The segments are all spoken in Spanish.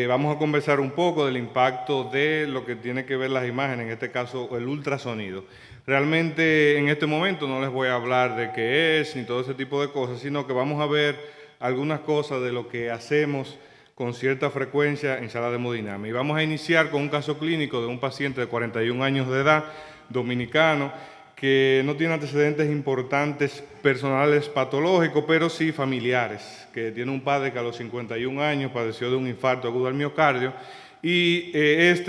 Vamos a conversar un poco del impacto de lo que tiene que ver las imágenes, en este caso el ultrasonido. Realmente en este momento no les voy a hablar de qué es ni todo ese tipo de cosas, sino que vamos a ver algunas cosas de lo que hacemos con cierta frecuencia en sala de hemodinamia. Y vamos a iniciar con un caso clínico de un paciente de 41 años de edad, dominicano, que no tiene antecedentes importantes personales patológicos, pero sí familiares, que tiene un padre que a los 51 años padeció de un infarto agudo al miocardio y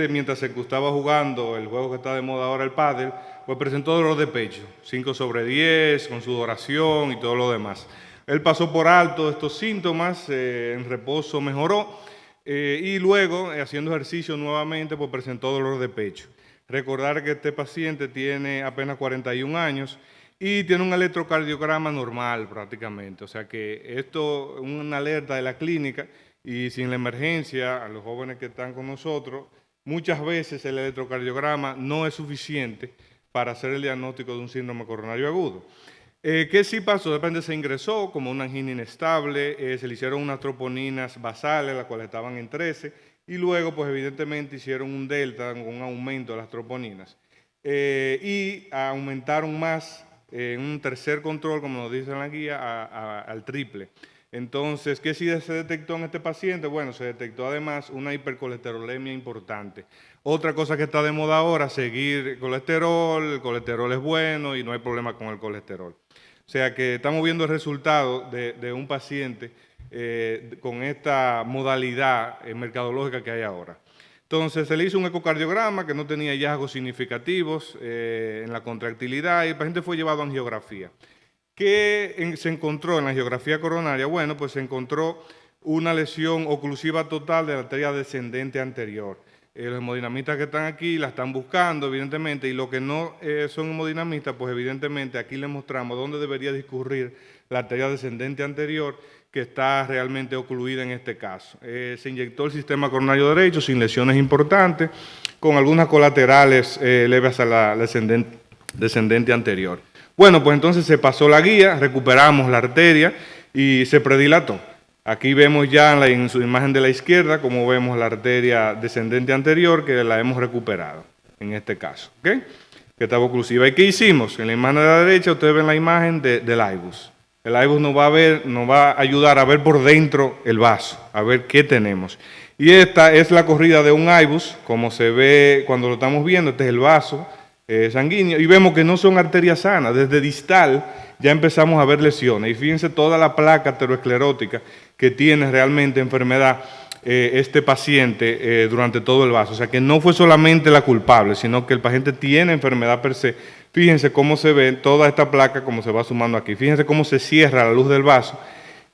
mientras se estaba jugando el juego que está de moda ahora, el pádel, pues presentó dolor de pecho, 5/10, con sudoración y todo lo demás. Él pasó por alto estos síntomas, en reposo mejoró y luego, haciendo ejercicio nuevamente, pues presentó dolor de pecho. Recordar que este paciente tiene apenas 41 años y tiene un electrocardiograma normal prácticamente. O sea que esto es una alerta de la clínica y sin la emergencia, a los jóvenes que están con nosotros, muchas veces el electrocardiograma no es suficiente para hacer el diagnóstico de un síndrome coronario agudo. ¿Qué sí pasó? De repente se ingresó como una angina inestable, se le hicieron unas troponinas basales, las cuales estaban en 13, y luego, pues evidentemente, hicieron un delta, un aumento de las troponinas. Y aumentaron más en un tercer control, como nos dice en la guía, al triple. Entonces, ¿qué sí se detectó en este paciente? Bueno, se detectó además una hipercolesterolemia importante. Otra cosa que está de moda ahora, seguir el colesterol es bueno y no hay problema con el colesterol. O sea que estamos viendo el resultado de un paciente con esta modalidad mercadológica que hay ahora. Entonces se le hizo un ecocardiograma que no tenía hallazgos significativos en la contractilidad y el paciente fue llevado a angiografía. ¿Qué se encontró en la angiografía coronaria? Bueno, pues se encontró una lesión oclusiva total de la arteria descendente anterior. Los hemodinamistas que están aquí la están buscando, evidentemente, y los que no son hemodinamistas, pues evidentemente aquí les mostramos dónde debería discurrir la arteria descendente anterior, que está realmente ocluida en este caso. Se inyectó el sistema coronario derecho sin lesiones importantes, con algunas colaterales leves a la descendente anterior. Bueno, pues entonces se pasó la guía, recuperamos la arteria y se predilató. Aquí vemos ya en su imagen de la izquierda cómo vemos la arteria descendente anterior que la hemos recuperado, en este caso, ¿ok? Que estaba oclusiva. ¿Y qué hicimos? En la imagen de la derecha ustedes ven la imagen del IBUS. El IBUS nos va a ayudar a ver por dentro el vaso, a ver qué tenemos. Y esta es la corrida de un IBUS, como se ve cuando lo estamos viendo, este es el vaso sanguíneo, y vemos que no son arterias sanas. Desde distal ya empezamos a ver lesiones, y fíjense toda la placa aterosclerótica que tiene realmente enfermedad este paciente durante todo el vaso. O sea que no fue solamente la culpable, sino que el paciente tiene enfermedad per se. Fíjense cómo se ve toda esta placa, como se va sumando aquí. Fíjense cómo se cierra la luz del vaso,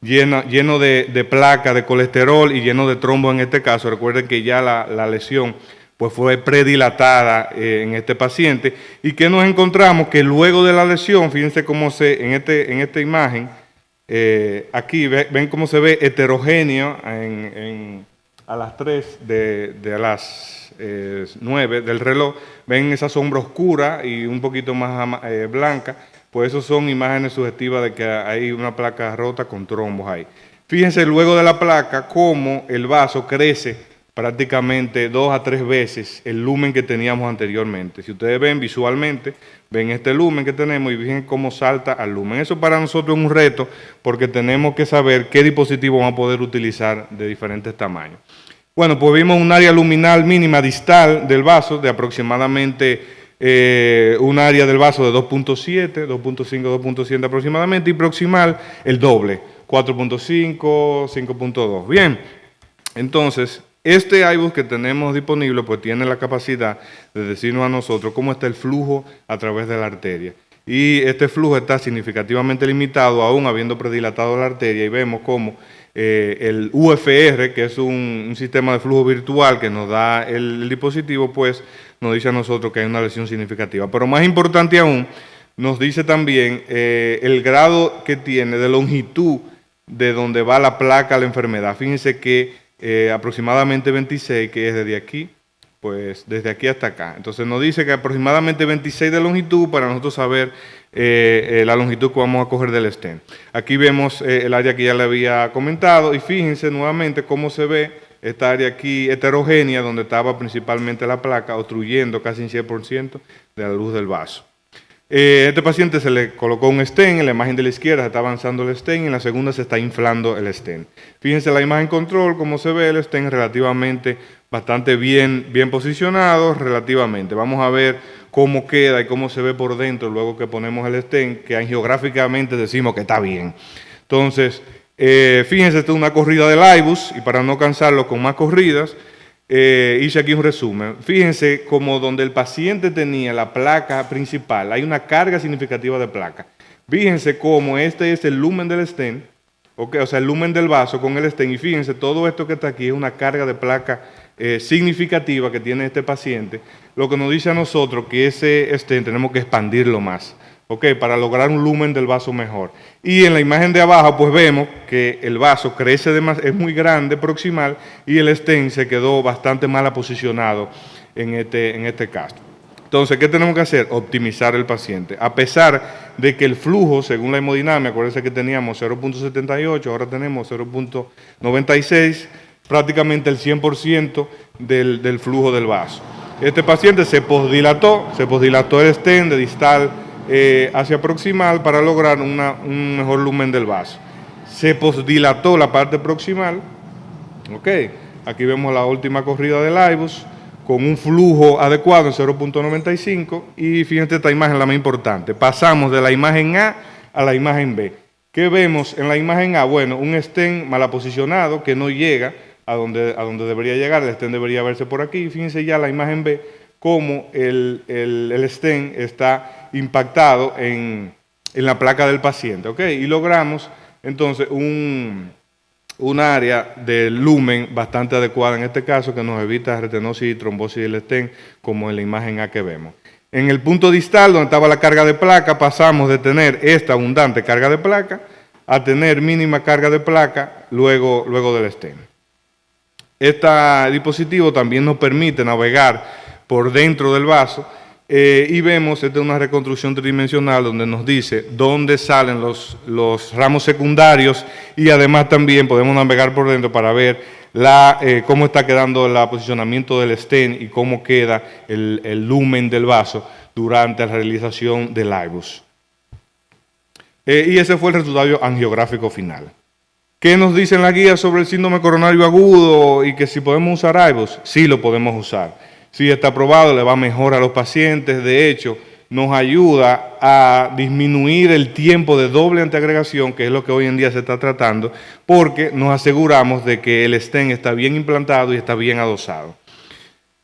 lleno de placa, de colesterol y lleno de trombo en este caso. Recuerden que ya la lesión pues fue predilatada en este paciente. ¿Y qué nos encontramos? Que luego de la lesión, fíjense cómo en esta imagen, aquí ven cómo se ve heterogéneo a las 3 de las 9 del reloj. Ven esa sombra oscura y un poquito más blanca. Pues eso son imágenes sugestivas de que hay una placa rota con trombos ahí. Fíjense luego de la placa cómo el vaso crece prácticamente 2 a 3 veces el lumen que teníamos anteriormente. Si ustedes ven visualmente, ven este lumen que tenemos y ven cómo salta al lumen. Eso para nosotros es un reto porque tenemos que saber qué dispositivo vamos a poder utilizar de diferentes tamaños. Bueno, pues vimos un área luminal mínima distal del vaso de aproximadamente un área del vaso de 2.7, 2.5, 2.7 aproximadamente, y proximal el doble, 4.5, 5.2. Bien, entonces este IBUS que tenemos disponible pues tiene la capacidad de decirnos a nosotros cómo está el flujo a través de la arteria. Y este flujo está significativamente limitado, aún habiendo predilatado la arteria, y vemos cómo el UFR, que es un sistema de flujo virtual que nos da el dispositivo, pues nos dice a nosotros que hay una lesión significativa. Pero más importante aún, nos dice también el grado que tiene de longitud de donde va la placa a la enfermedad. Fíjense que aproximadamente 26, que es desde aquí, pues desde aquí hasta acá. Entonces nos dice que aproximadamente 26 de longitud para nosotros saber la longitud que vamos a coger del stent. Aquí vemos el área que ya le había comentado y fíjense nuevamente cómo se ve esta área aquí heterogénea donde estaba principalmente la placa, obstruyendo casi un 100% de la luz del vaso. Este paciente se le colocó un stent, en la imagen de la izquierda se está avanzando el stent y en la segunda se está inflando el stent. Fíjense la imagen control, como se ve el stent relativamente bastante bien posicionado, relativamente. Vamos a ver cómo queda y cómo se ve por dentro luego que ponemos el stent, que angiográficamente decimos que está bien. Entonces, fíjense, esta es una corrida del IBUS y para no cansarlo con más corridas, hice aquí un resumen. Fíjense como donde el paciente tenía la placa principal, hay una carga significativa de placa. Fíjense cómo este es el lumen del stent, okay, o sea, el lumen del vaso con el stent. Y fíjense, todo esto que está aquí es una carga de placa significativa que tiene este paciente, lo que nos dice a nosotros que ese stent tenemos que expandirlo más. Okay, para lograr un lumen del vaso mejor. Y en la imagen de abajo, pues vemos que el vaso crece es muy grande, proximal, y el stent se quedó bastante mal posicionado en este caso. Entonces, ¿qué tenemos que hacer? Optimizar el paciente. A pesar de que el flujo, según la hemodinamia, acuérdense que teníamos 0.78, ahora tenemos 0.96, prácticamente el 100% del flujo del vaso. Este paciente se posdilató el stent de distal hacia proximal para lograr un mejor lumen del vaso. Se posdilató la parte proximal, ok, aquí vemos la última corrida del IBUS con un flujo adecuado en 0.95 y fíjense esta imagen la más importante, pasamos de la imagen A a la imagen B. ¿Qué vemos en la imagen A? Bueno, un stent mal posicionado que no llega a donde debería llegar, el stent debería verse por aquí, fíjense ya la imagen B, cómo el stent está impactado en la placa del paciente, ¿ok? Y logramos entonces un área de lumen bastante adecuada en este caso que nos evita retenosis y trombosis del stent como en la imagen A que vemos. En el punto distal donde estaba la carga de placa pasamos de tener esta abundante carga de placa a tener mínima carga de placa luego del stent. Este dispositivo también nos permite navegar por dentro del vaso y vemos, esta es una reconstrucción tridimensional donde nos dice dónde salen los ramos secundarios y además también podemos navegar por dentro para ver cómo está quedando el posicionamiento del stent y cómo queda el lumen del vaso durante la realización del IBUS. Y ese fue el resultado angiográfico final. ¿Qué nos dicen la guía sobre el síndrome coronario agudo y que si podemos usar IBUS? Sí, lo podemos usar. Si está probado, le va mejor a los pacientes. De hecho, nos ayuda a disminuir el tiempo de doble antiagregación, que es lo que hoy en día se está tratando, porque nos aseguramos de que el stent está bien implantado y está bien adosado.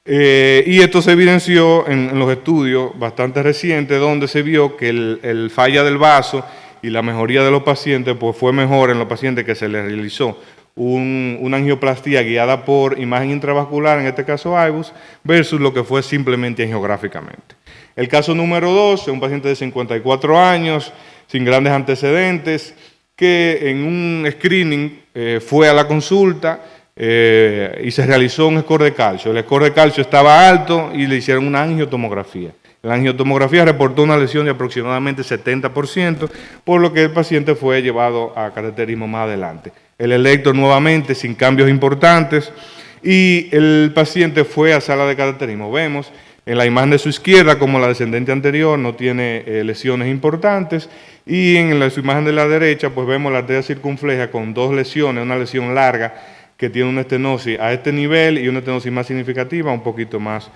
Y esto se evidenció en los estudios bastante recientes, donde se vio que el falla del vaso y la mejoría de los pacientes pues fue mejor en los pacientes que se les realizó una angioplastía guiada por imagen intravascular, en este caso IBUS, versus lo que fue simplemente angiográficamente. El caso número 2 es un paciente de 54 años, sin grandes antecedentes, que en un screening fue a la consulta y se realizó un score de calcio. El score de calcio estaba alto y le hicieron una angiotomografía. La angiotomografía reportó una lesión de aproximadamente 70%, por lo que el paciente fue llevado a cateterismo más adelante. El electro nuevamente sin cambios importantes y el paciente fue a sala de cateterismo. Vemos en la imagen de su izquierda como la descendente anterior no tiene lesiones importantes y en su imagen de la derecha pues vemos la arteria circunfleja con dos lesiones, una lesión larga que tiene una estenosis a este nivel y una estenosis más significativa un poquito más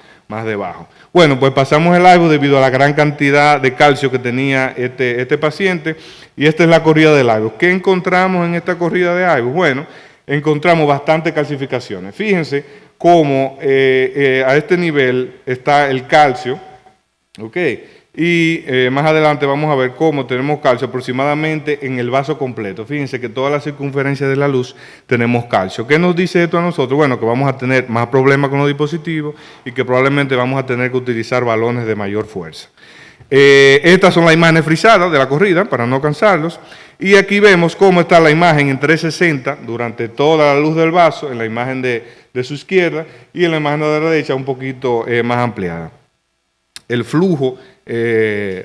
debajo. Bueno, pues pasamos el IBUS debido a la gran cantidad de calcio que tenía este paciente y esta es la corrida del IBUS. ¿Qué encontramos en esta corrida de IBUS? Bueno, encontramos bastantes calcificaciones. Fíjense cómo a este nivel está el calcio, ¿ok? Y más adelante vamos a ver cómo tenemos calcio aproximadamente en el vaso completo. Fíjense que toda la circunferencia de la luz tenemos calcio. ¿Qué nos dice esto a nosotros? Bueno, que vamos a tener más problemas con los dispositivos y que probablemente vamos a tener que utilizar balones de mayor fuerza. Estas son las imágenes frisadas de la corrida, para no cansarlos. Y aquí vemos cómo está la imagen en 360 durante toda la luz del vaso, en la imagen de su izquierda, y en la imagen de la derecha un poquito más ampliada. el flujo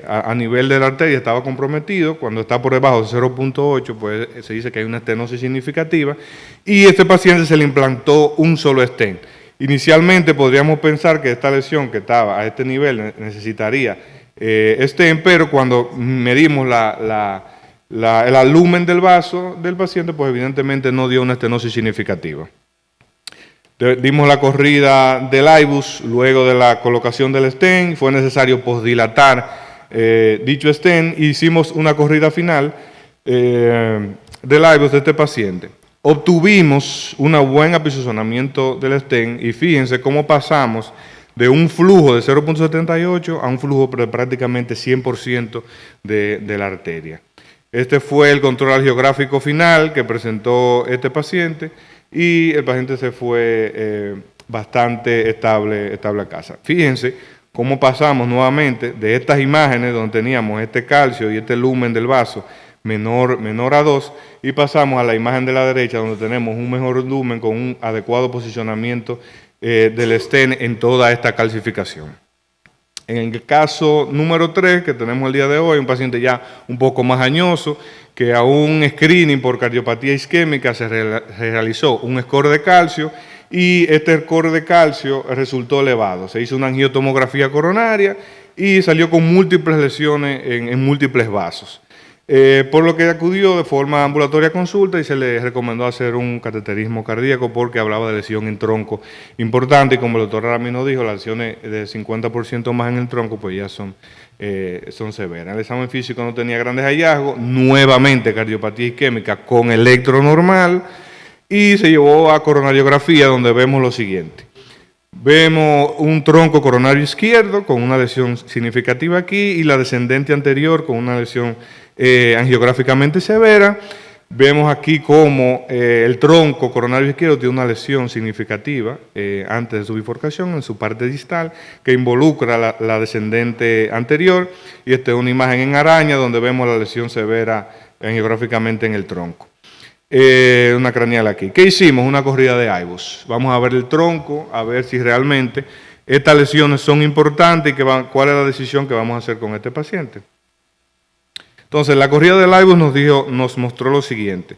a nivel de la arteria estaba comprometido. Cuando está por debajo de 0.8, pues se dice que hay una estenosis significativa, y a este paciente se le implantó un solo stent. Inicialmente podríamos pensar que esta lesión que estaba a este nivel necesitaría stent, pero cuando medimos el lumen del vaso del paciente, pues evidentemente no dio una estenosis significativa. Dimos la corrida del IBUS luego de la colocación del stent. Fue necesario posdilatar dicho stent. Hicimos una corrida final del IBUS de este paciente. Obtuvimos un buen aposicionamiento del stent, y fíjense cómo pasamos de un flujo de 0.78 a un flujo de prácticamente 100% de la arteria. Este fue el control angiográfico final que presentó este paciente, y el paciente se fue bastante estable a casa. Fíjense cómo pasamos nuevamente de estas imágenes donde teníamos este calcio y este lumen del vaso menor a 2, y pasamos a la imagen de la derecha donde tenemos un mejor lumen con un adecuado posicionamiento del stent en toda esta calcificación. En el caso número 3 que tenemos el día de hoy, un paciente ya un poco más añoso, que a un screening por cardiopatía isquémica se realizó un score de calcio, y este score de calcio resultó elevado. Se hizo una angiotomografía coronaria y salió con múltiples lesiones en múltiples vasos. Por lo que acudió de forma ambulatoria a consulta y se le recomendó hacer un cateterismo cardíaco porque hablaba de lesión en tronco importante, y como el doctor Ramiro dijo, las lesiones de 50% más en el tronco pues ya son severas. El examen físico no tenía grandes hallazgos, nuevamente cardiopatía isquémica con electro normal, y se llevó a coronariografía donde vemos lo siguiente. Vemos un tronco coronario izquierdo con una lesión significativa aquí, y la descendente anterior con una lesión angiográficamente severa. Vemos aquí como el tronco coronario izquierdo tiene una lesión significativa antes de su bifurcación en su parte distal, que involucra la descendente anterior, y esta es una imagen en araña donde vemos la lesión severa angiográficamente en el tronco. Una craneal aquí. ¿Qué hicimos? Una corrida de IBUS. Vamos a ver el tronco, a ver si realmente estas lesiones son importantes y cuál es la decisión que vamos a hacer con este paciente. Entonces, la corrida del IBUS nos mostró lo siguiente.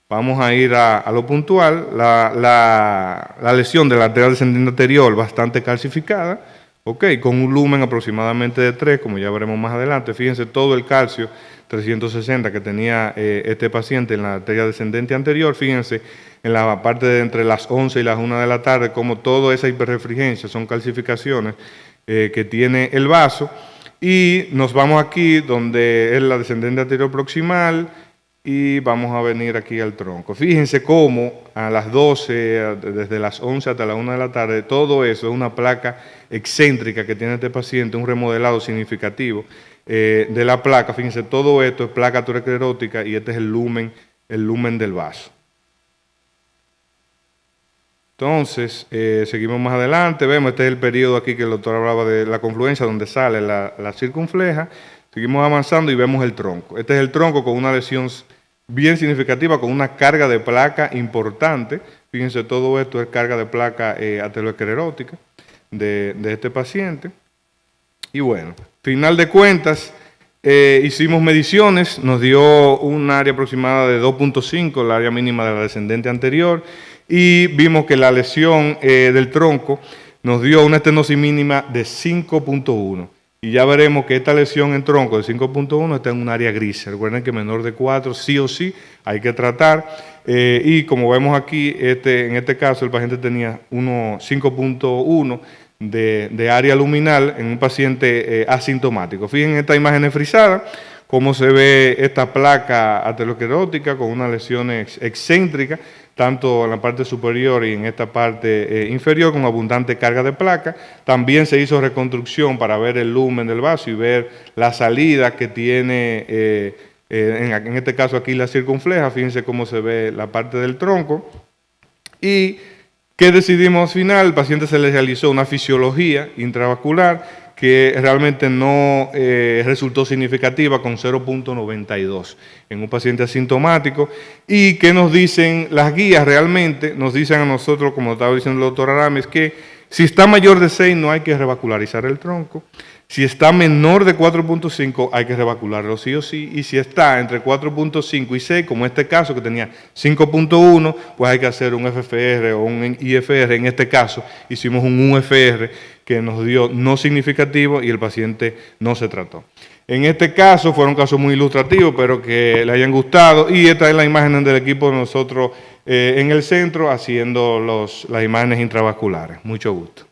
Vamos a ir a lo puntual. La lesión de la arteria descendente anterior bastante calcificada, con un lumen aproximadamente de 3, como ya veremos más adelante. Fíjense todo el calcio 360 que tenía este paciente en la arteria descendente anterior. Fíjense en la parte de entre las 11 y las 1 de la tarde, como toda esa hiperrefrigencia son calcificaciones que tiene el vaso. Y nos vamos aquí donde es la descendente anterior proximal, y vamos a venir aquí al tronco. Fíjense cómo a las 12, desde las 11 hasta la 1 de la tarde, todo eso es una placa excéntrica que tiene este paciente, un remodelado significativo de la placa. Fíjense, todo esto es placa aterosclerótica, y este es el lumen del vaso. Entonces, seguimos más adelante, vemos, este es el periodo aquí que el doctor hablaba de la confluencia, donde sale la circunfleja. Seguimos avanzando y vemos el tronco. Este es el tronco con una lesión bien significativa, con una carga de placa importante. Fíjense, todo esto es carga de placa aterosclerótica de este paciente. Y bueno, final de cuentas, hicimos mediciones, nos dio un área aproximada de 2.5, la área mínima de la descendente anterior, y vimos que la lesión del tronco nos dio una estenosis mínima de 5.1. Y ya veremos que esta lesión en tronco de 5.1 está en un área gris. Recuerden que menor de 4 sí o sí hay que tratar. Y como vemos aquí, en este caso el paciente tenía 5.1 de área luminal en un paciente asintomático. Fíjense esta imagen frisada, cómo se ve esta placa aterosclerótica con una lesión excéntrica, tanto en la parte superior y en esta parte inferior, con abundante carga de placa. También se hizo reconstrucción para ver el lumen del vaso y ver la salida que tiene, en este caso aquí la circunfleja. Fíjense cómo se ve la parte del tronco. ¿Y qué decidimos al final? El paciente se le realizó una fisiología intravascular que realmente no resultó significativa, con 0.92 en un paciente asintomático. ¿Y qué nos dicen las guías? Realmente nos dicen a nosotros, como estaba diciendo el doctor Aramis, que si está mayor de 6 no hay que revascularizar el tronco. Si está menor de 4.5 hay que revacularlo sí o sí, y si está entre 4.5 y 6, como este caso que tenía 5.1, pues hay que hacer un FFR o un IFR. En este caso hicimos un UFR que nos dio no significativo y el paciente no se trató. En este caso fueron casos muy ilustrativos, pero que le hayan gustado, y esta es la imagen del equipo de nosotros en el centro haciendo las imágenes intravasculares. Mucho gusto.